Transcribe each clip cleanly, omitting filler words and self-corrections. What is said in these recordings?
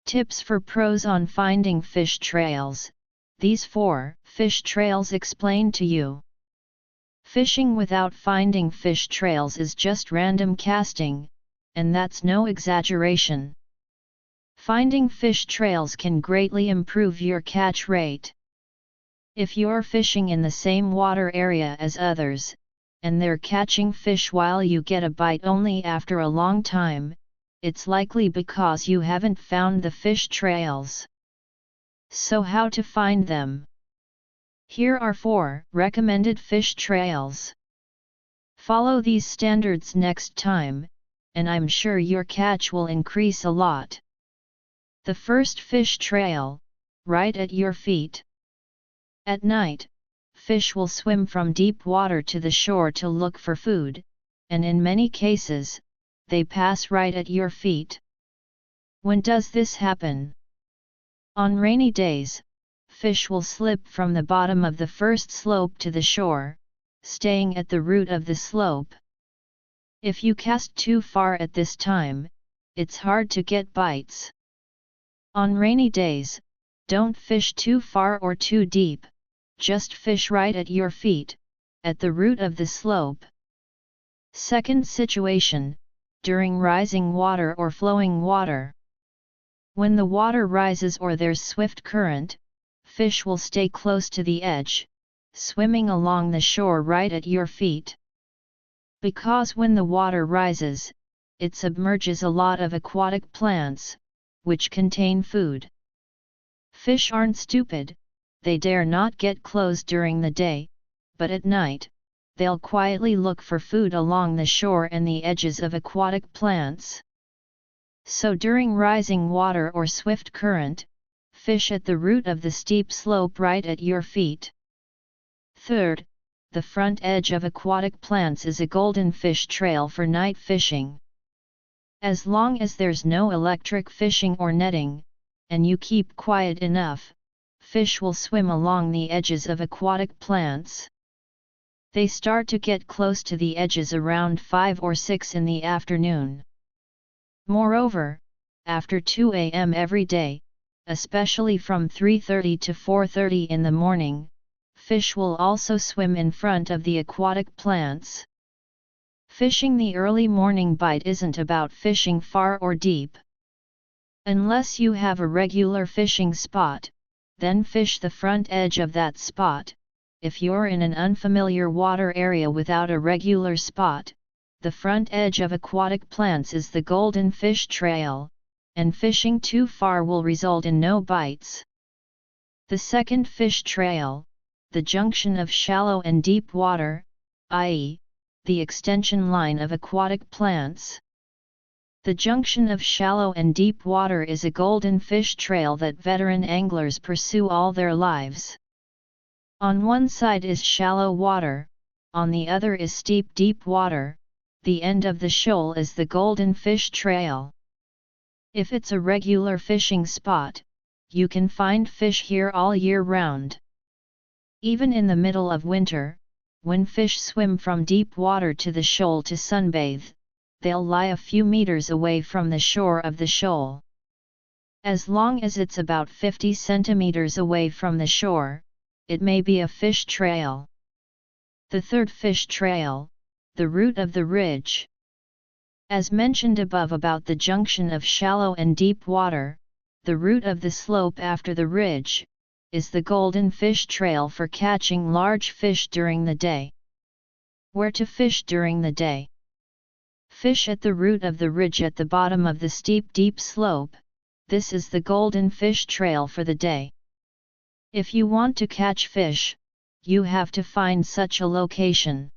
Tips for pros on finding fish trails. These 4 fish trails explained to you. Fishing without finding fish trails is just random casting, and that's no exaggeration. Finding fish trails can greatly improve your catch rate. If you're fishing in the same water area as others, and they're catching fish while you get a bite only after a long time, it's likely because you haven't found the fish trails. So how to find them? Here are 4 recommended fish trails. Follow these standards next time, and I'm sure your catch will increase a lot. The first fish trail, right at your feet. At night, fish will swim from deep water to the shore to look for food, and in many cases, they pass right at your feet. When does this happen? On rainy days, fish will slip from the bottom of the first slope to the shore, staying at the root of the slope. If you cast too far at this time, it's hard to get bites. On rainy days, don't fish too far or too deep, just fish right at your feet, at the root of the slope. Second situation, during rising water or flowing water. When the water rises or there's swift current, fish will stay close to the edge, swimming along the shore right at your feet. Because when the water rises, it submerges a lot of aquatic plants, which contain food. Fish aren't stupid, they dare not get close during the day, but at night, they'll quietly look for food along the shore and the edges of aquatic plants. So during rising water or swift current, fish at the root of the steep slope right at your feet. Third, the front edge of aquatic plants is a golden fish trail for night fishing. As long as there's no electric fishing or netting, and you keep quiet enough, fish will swim along the edges of aquatic plants. They start to get close to the edges around 5 or 6 in the afternoon. Moreover, after 2 a.m. every day, especially from 3:30 to 4:30 in the morning, fish will also swim in front of the aquatic plants. Fishing the early morning bite isn't about fishing far or deep. Unless you have a regular fishing spot, then fish the front edge of that spot. If you're in an unfamiliar water area without a regular spot, the front edge of aquatic plants is the golden fish trail, and fishing too far will result in no bites. The second fish trail, the junction of shallow and deep water, i.e., the extension line of aquatic plants. The junction of shallow and deep water is a golden fish trail that veteran anglers pursue all their lives. On one side is shallow water, on the other is steep deep water. The end of the shoal is the golden fish trail. If it's a regular fishing spot, you can find fish here all year round. Even in the middle of winter, when fish swim from deep water to the shoal to sunbathe, they'll lie a few meters away from the shore of the shoal. As long as it's about 50 centimeters away from the shore, it may be a fish trail. The third fish trail, the root of the ridge. As mentioned above about the junction of shallow and deep water, the root of the slope after the ridge, is the golden fish trail for catching large fish during the day. Where to fish during the day? Fish at the root of the ridge at the bottom of the steep deep slope. This is the golden fish trail for the day. If you want to catch fish, you have to find such a location.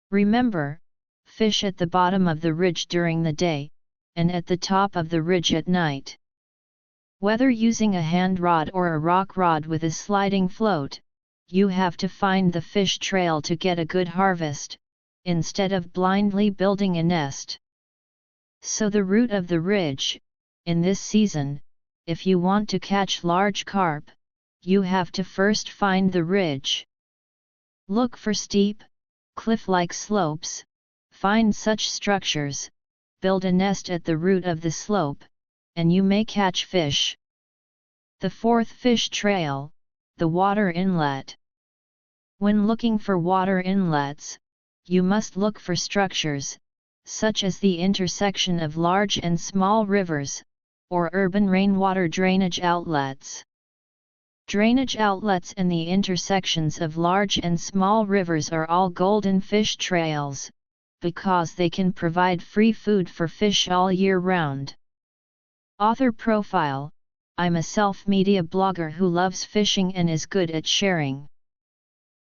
Remember, fish at the bottom of the ridge during the day, and at the top of the ridge at night. Whether using a hand rod or a rock rod with a sliding float, you have to find the fish trail to get a good harvest, instead of blindly building a nest. So the root of the ridge, in this season, if you want to catch large carp, you have to first find the ridge. Look for steep, cliff-like slopes, find such structures, build a nest at the root of the slope, and you may catch fish. The fourth fish trail, the water inlet. When looking for water inlets, you must look for structures, such as the intersection of large and small rivers, or urban rainwater drainage outlets. Drainage outlets and the intersections of large and small rivers are all golden fish trails, because they can provide free food for fish all year round. Author profile: I'm a self-media blogger who loves fishing and is good at sharing.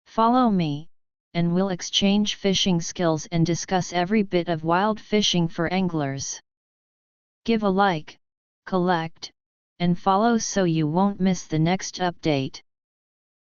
Follow me, and we'll exchange fishing skills and discuss every bit of wild fishing for anglers. Give a like, collect, and follow so you won't miss the next update.